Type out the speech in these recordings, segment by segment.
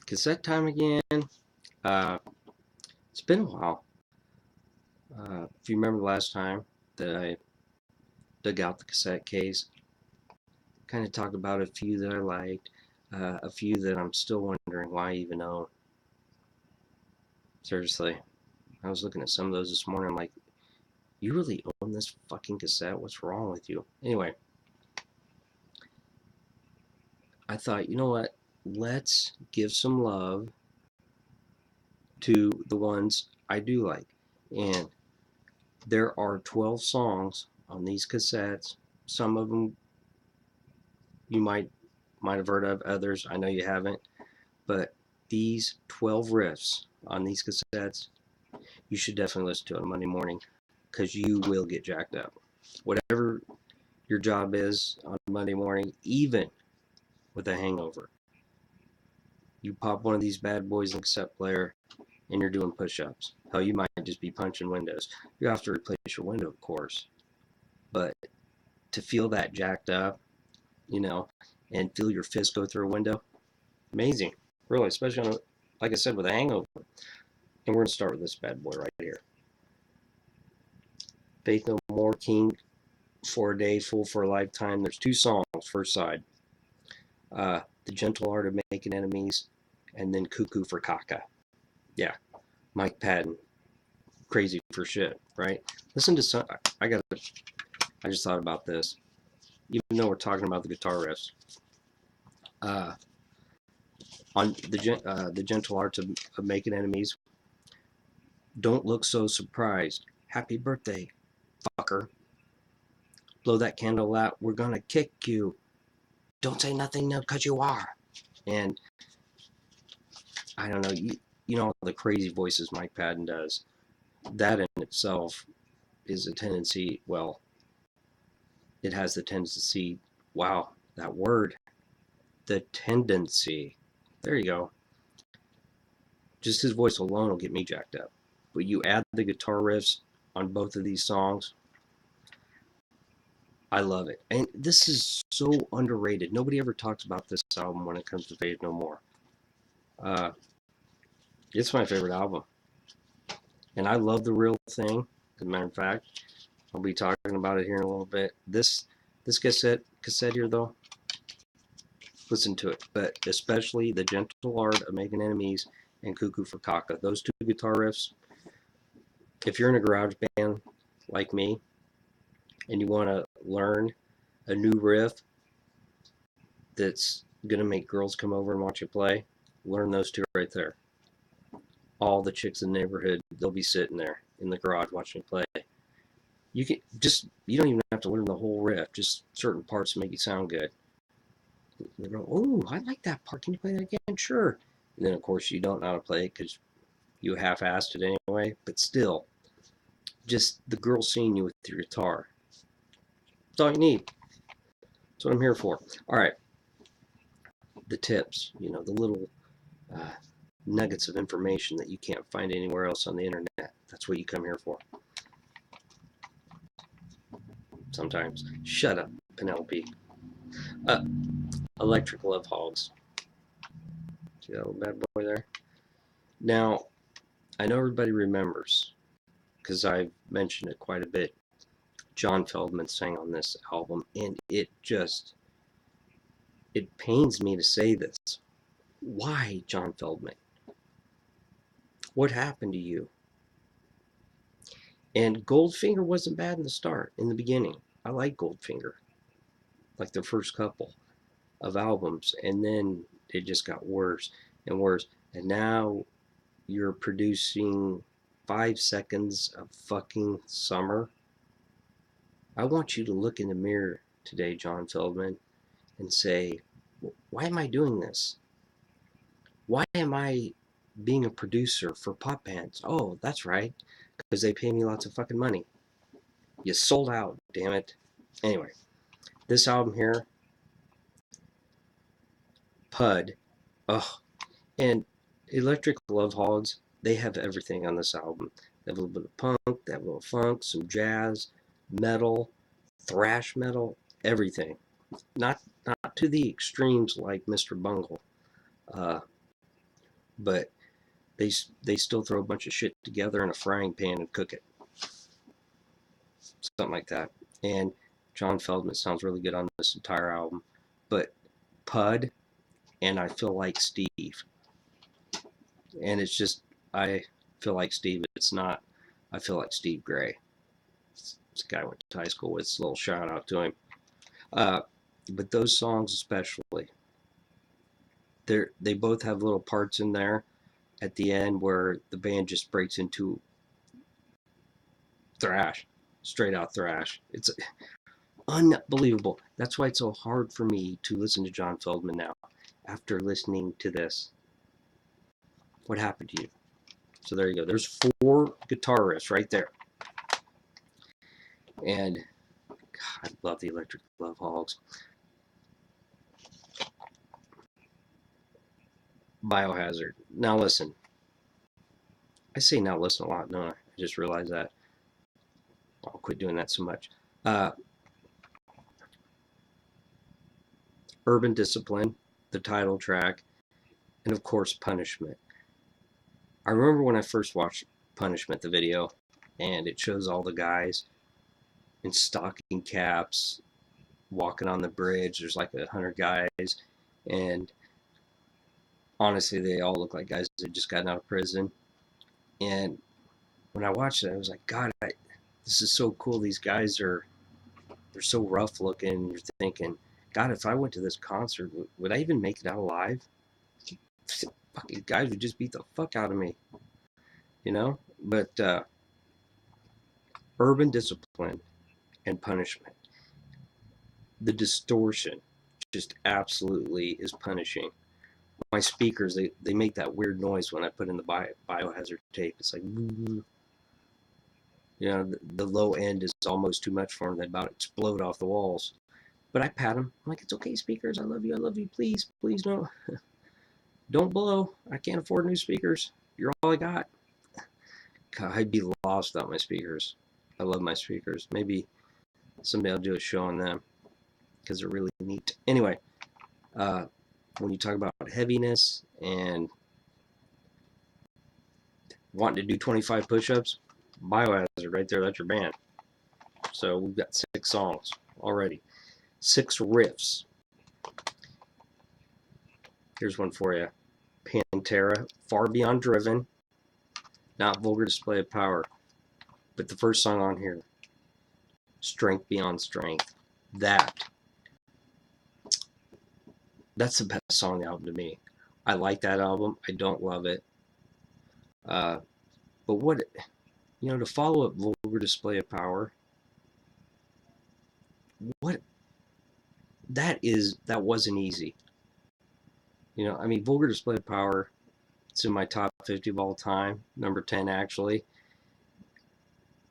Cassette time again. Uh, it's been a while. If you remember last time that I dug out the cassette case, kind of talked about a few that I liked, a few that I'm still wondering why I even own. Seriously, I was looking at some of those this morning. I'm like, you really own this fucking cassette? What's wrong with you? Anyway, I thought, you know what? Let's give some love to the ones I do like. And there are 12 songs on these cassettes. Some of them you might have heard of, others I know you haven't. But these 12 riffs on these cassettes, you should definitely listen to on Monday morning because you will get jacked up. Whatever your job is on Monday morning, even with a hangover, you pop one of these bad boys in the cassette player and you're doing push-ups. Hell, you might just be punching windows. You have to replace your window, of course. But to feel that jacked up, and feel your fist go through a window, amazing. Really, especially on like I said, with a hangover. And we're going to start with this bad boy right here. Faith No More, King for a Day, Fool for a Lifetime. There's two songs, first side. The Gentle Art of Making Enemies, and then Cuckoo for Caca. Yeah, Mike Patton. Crazy for shit, right? Listen to some. I just thought about this. Even though we're talking about the guitar riffs, on the Gentle Art of Making Enemies. Don't look so surprised. Happy birthday, fucker. Blow that candle out. We're gonna kick you. Don't say nothing because you are. And I don't know. You know the crazy voices Mike Patton does. That in itself is a tendency. Well, it has the tendency. Wow, that word. The tendency. There you go. Just his voice alone will get me jacked up. But you add the guitar riffs on both of these songs, I love it. And this is so underrated. Nobody ever talks about this album when it comes to Faith No More. It's my favorite album. And I love The Real Thing. As a matter of fact, I'll be talking about it here in a little bit. This cassette here, though, listen to it. But especially The Gentle Art of Making Enemies and Cuckoo for Caca. Those two guitar riffs, if you're in a garage band like me, and you want to learn a new riff that's going to make girls come over and watch you play, learn those two right there. All the chicks in the neighborhood, they'll be sitting there in the garage watching you play. You don't even have to learn the whole riff, just certain parts make you sound good. They go, oh, I like that part. Can you play that again? Sure. And then, of course, you don't know how to play it because you half-assed it anyway. But still, just the girl seeing you with your guitar. That's all you need. That's what I'm here for. All right. The tips, the little nuggets of information that you can't find anywhere else on the internet. That's what you come here for. Sometimes. Shut up, Penelope. Electric Love Hogs. See that little bad boy there? Now, I know everybody remembers, because I've mentioned it quite a bit, John Feldmann sang on this album, and it pains me to say this. Why, John Feldmann? What happened to you? And Goldfinger wasn't bad in the beginning. I like Goldfinger, like their first couple of albums, and then it just got worse and worse. And now you're producing 5 seconds of fucking summer. I want you to look in the mirror today, John Feldmann, and say, why am I doing this? Why am I being a producer for pop bands? Oh, that's right, because they pay me lots of fucking money. You sold out, damn it. Anyway, this album here, Pud, and Electric Love Hogs, they have everything on this album. They have a little bit of punk, they have a little funk, some jazz, metal, thrash metal, everything. Not to the extremes like Mr. Bungle. but they still throw a bunch of shit together in a frying pan and cook it, something like that. And John Feldman sounds really good on this entire album, but Pud and I Feel Like Steve, and it's just I feel like Steve. It's not I feel like Steve Gray. It's a guy I went to high school with. It's a little shout out to him. Uh, but those songs especially, they both have little parts in there at the end where the band just breaks into thrash, straight out thrash. It's unbelievable. That's why it's so hard for me to listen to John Feldman now after listening to this. What happened to you? So there you go. There's 4 guitar riffs right there. And God, I love the Electric Love Hogs. Biohazard. Now listen. I say now listen a lot, don't I? I just realized that. I'll quit doing that so much. Urban Discipline, the title track, and of course Punishment. I remember when I first watched Punishment, the video, and it shows all the guys in stocking caps walking on the bridge. There's like 100 guys, and honestly, they all look like guys that just gotten out of prison. And when I watched it, I was like, God, this is so cool. These guys they're so rough looking. You're thinking, God, if I went to this concert, would I even make it out alive? Fucking guys would just beat the fuck out of me, you know? But Urban Discipline and Punishment, the distortion just absolutely is punishing. My speakers, they make that weird noise when I put in the biohazard tape. It's like, you know, the low end is almost too much for them. They about explode off the walls. But I pat them. I'm like, it's okay, speakers. I love you. I love you. Please, please don't blow. I can't afford new speakers. You're all I got. God, I'd be lost without my speakers. I love my speakers. Maybe someday I'll do a show on them because they're really neat. Anyway, when you talk about heaviness and wanting to do 25 push-ups, Biohazard right there, that's your band. So we've got 6 songs already. 6 riffs. Here's one for you. Pantera, Far Beyond Driven. Not Vulgar Display of Power. But the first song on here, Strength Beyond Strength. That's the best song on the album to me. I like that album. I don't love it. But what, you know, to follow up Vulgar Display of Power, that wasn't easy. You know, I mean, Vulgar Display of Power, it's in my top 50 of all time, number 10 actually.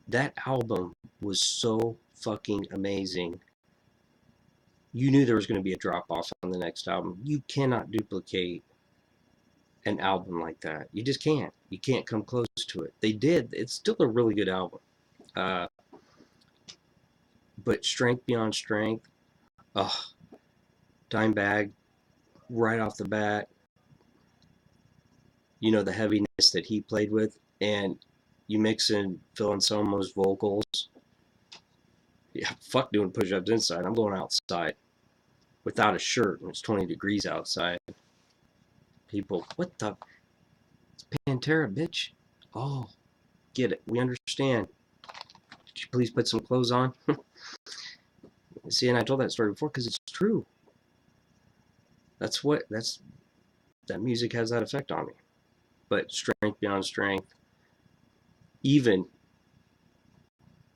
That album was so fucking amazing. You knew there was going to be a drop off on the next album. You cannot duplicate an album like that. You just can't. You can't come close to it. They did. It's still a really good album. But Strength Beyond Strength, Dimebag, right off the bat, you know, the heaviness that he played with, and you mix in Phil Anselmo's vocals. Yeah, fuck doing push-ups inside. I'm going outside without a shirt when it's 20 degrees outside. People, what the? It's Pantera, bitch. Oh, get it. We understand. Could you please put some clothes on? See, and I told that story before because it's true. That music has that effect on me. But Strength Beyond Strength, even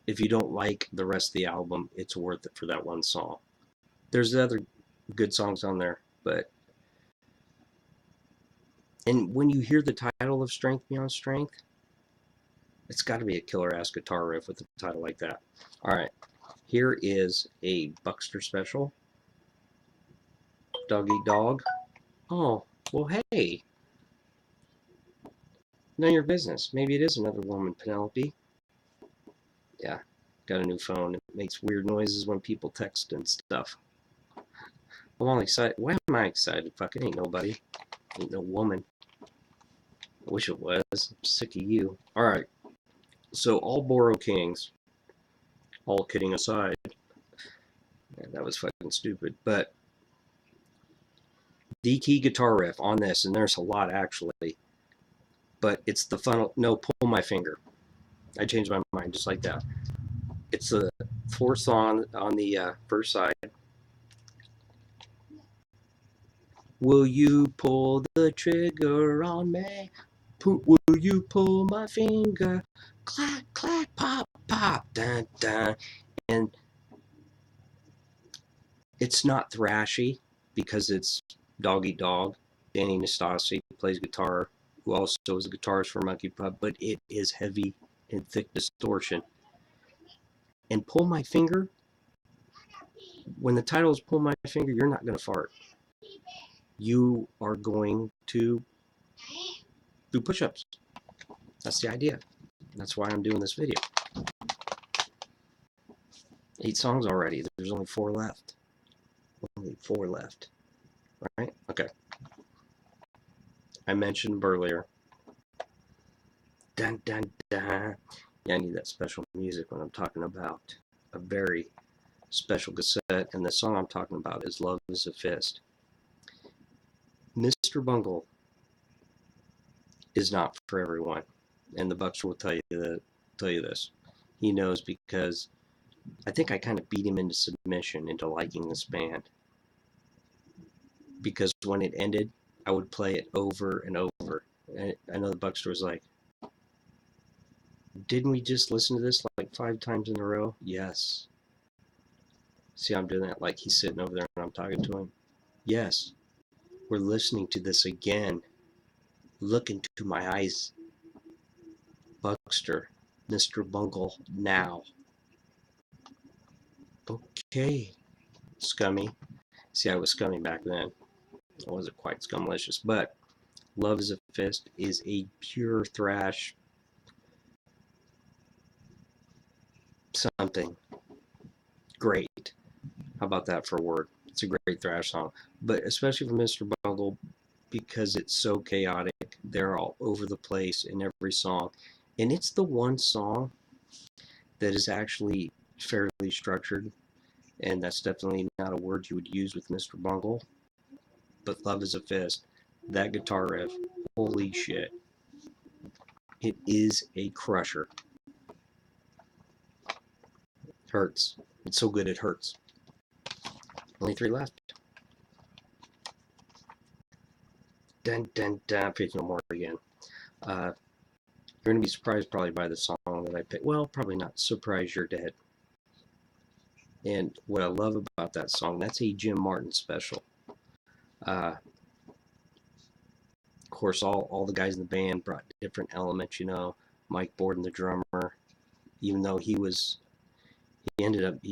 if you don't like the rest of the album, it's worth it for that one song. There's other good songs on there, and when you hear the title of Strength Beyond Strength, it's got to be a killer ass guitar riff with a title like that. All right, here is a Buckster special. Dog Eat Dog. Oh, well, hey. None of your business. Maybe it is another woman, Penelope. Yeah, got a new phone. It makes weird noises when people text and stuff. I'm all excited. Why am I excited? Fuck, it ain't nobody. Ain't no woman. I wish it was. I'm sick of you. All right. So all Boro Kings, all kidding aside, man, that was fucking stupid. But the key guitar riff on this, and there's a lot actually, but it's the funnel. No, pull my finger. I changed my mind just like that. It's the fourth song on the first side. Will you pull the trigger on me? Will you pull my finger? Clack, clack, pop, pop, dun, dun. And it's not thrashy because it's Dog Eat Dog. Danny Nastasi plays guitar, who also is a guitarist for Monkey Pup, but it is heavy and thick distortion. And Pull My Finger, when the title is Pull My Finger, you're not going to fart. You are going to do push-ups. That's the idea. That's why I'm doing this video. 8 songs already. There's only 4 left. Only 4 left. Right? Okay. I mentioned earlier. Dun, dun, dun. Yeah, I need that special music when I'm talking about a very special cassette. And the song I'm talking about is Love is a Fist. Mr. Bungle is not for everyone. And the Bucks will tell you this. He knows because I think I kind of beat him into submission, into liking this band. Because when it ended, I would play it over and over. And I know the Buckster was like, didn't we just listen to this like 5 times in a row? Yes. See, I'm doing that like he's sitting over there and I'm talking to him. Yes. We're listening to this again. Look into my eyes. Buckster, Mr. Bungle, now. Okay. Scummy. See, I was scummy back then. I wasn't quite scumlicious, but Love is a Fist is a pure thrash something. Great. How about that for a word? It's a great thrash song. But especially for Mr. Bungle, because it's so chaotic. They're all over the place in every song. And it's the one song that is actually fairly structured. And that's definitely not a word you would use with Mr. Bungle. But Love is a Fist, that guitar riff, holy shit. It is a crusher. Hurts. It's so good it hurts. Only 3 left. Dun dun dun. Faith No More again. You're going to be surprised probably by the song that I picked. Well, probably not. Surprise You're Dead. And what I love about that song, that's a Jim Martin special. Of course, all the guys in the band brought different elements, you know. Mike Borden, the drummer, even though he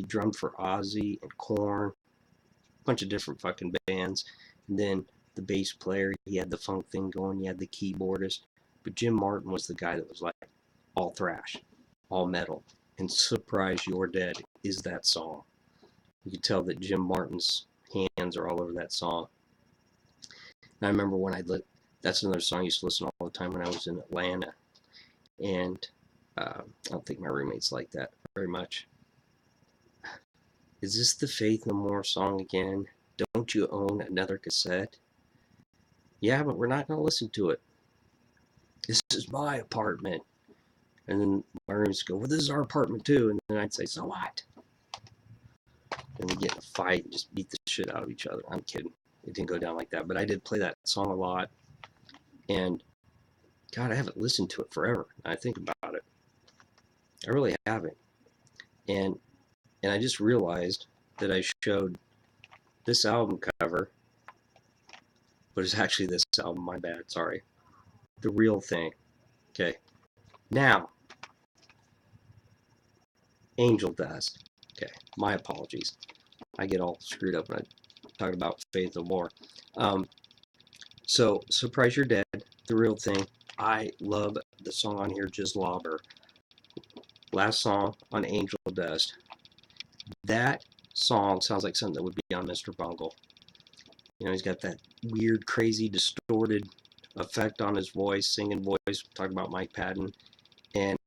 drummed for Ozzy and Korn, a bunch of different fucking bands. And then the bass player, he had the funk thing going, he had the keyboardist. But Jim Martin was the guy that was like all thrash, all metal. And Surprise You're Dead is that song. You can tell that Jim Martin's hands are all over that song. And I remember when that's another song I used to listen to all the time when I was in Atlanta. And I don't think my roommates like that very much. Is this the Faith No More song again? Don't you own another cassette? Yeah, but we're not going to listen to it. This is my apartment. And then my roommates go, well, this is our apartment too. And then I'd say, so what? And we get in a fight and just beat the shit out of each other. I'm kidding. It didn't go down like that. But I did play that song a lot. And God, I haven't listened to it forever. I think about it. I really haven't. And I just realized that I showed this album cover, but it's actually this album. My bad. Sorry. The Real Thing. Okay. Now, Angel Dust. Okay. My apologies. I get all screwed up when I talk about Faith No More. So, Surprise You're Dead. The Real Thing. I love the song on here, Just Lobber. Last song on Angel Dust. That song sounds like something that would be on Mr. Bungle. You know, he's got that weird, crazy, distorted effect on his voice, singing voice. Talk about Mike Patton and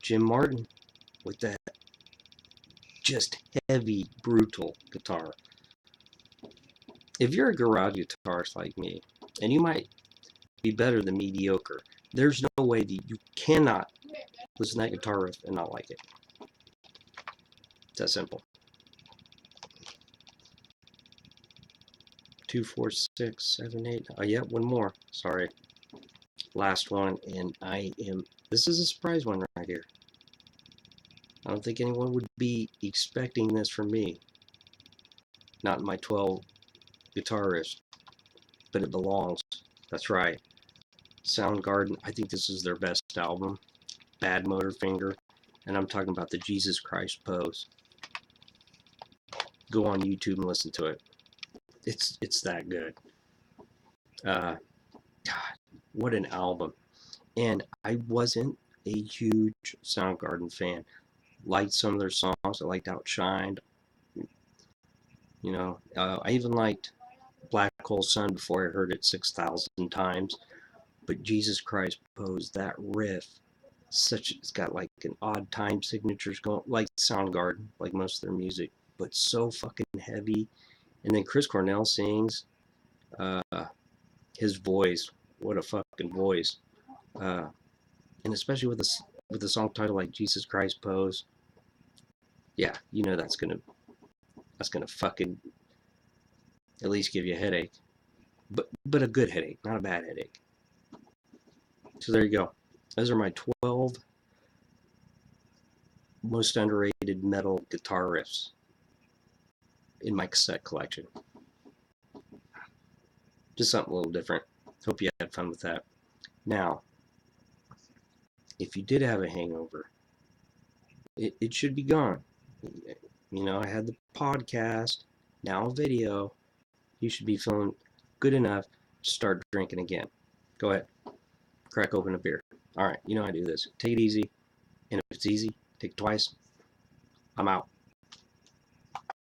Jim Martin with that just heavy, brutal guitar. If you're a garage guitarist like me, and you might be better than mediocre, there's no way that you cannot listen to that guitar riff and not like it. It's that simple. 2, 4, 6, 7, 8. Oh, yeah, one more. Sorry. Last one, and this is a surprise one right here. I don't think anyone would be expecting this from me. Not in my 12 guitar riffs, but it belongs. That's right. Soundgarden, I think this is their best album. Bad Motor Finger, and I'm talking about the Jesus Christ Pose. Go on YouTube and listen to it. It's that good. God, what an album. And I wasn't a huge Soundgarden fan. Liked some of their songs. I liked Outshined. I even liked Black Hole Sun before I heard it 6,000 times. But Jesus Christ Pose, that riff, it's got like an odd time signatures going, like Soundgarden, like most of their music, but so fucking heavy. And then Chris Cornell sings. His voice, what a fucking voice. And especially with a song title like Jesus Christ Pose, yeah, that's gonna fucking at least give you a headache, but a good headache, not a bad headache. So there you go. Those are my 12 most underrated metal guitar riffs in my cassette collection. Just something a little different. Hope you had fun with that. Now, if you did have a hangover, it should be gone. I had the podcast, now a video. You should be feeling good enough to start drinking again. Go ahead. Crack open a beer. All right, I do this. Take it easy. And if it's easy, take it twice. I'm out.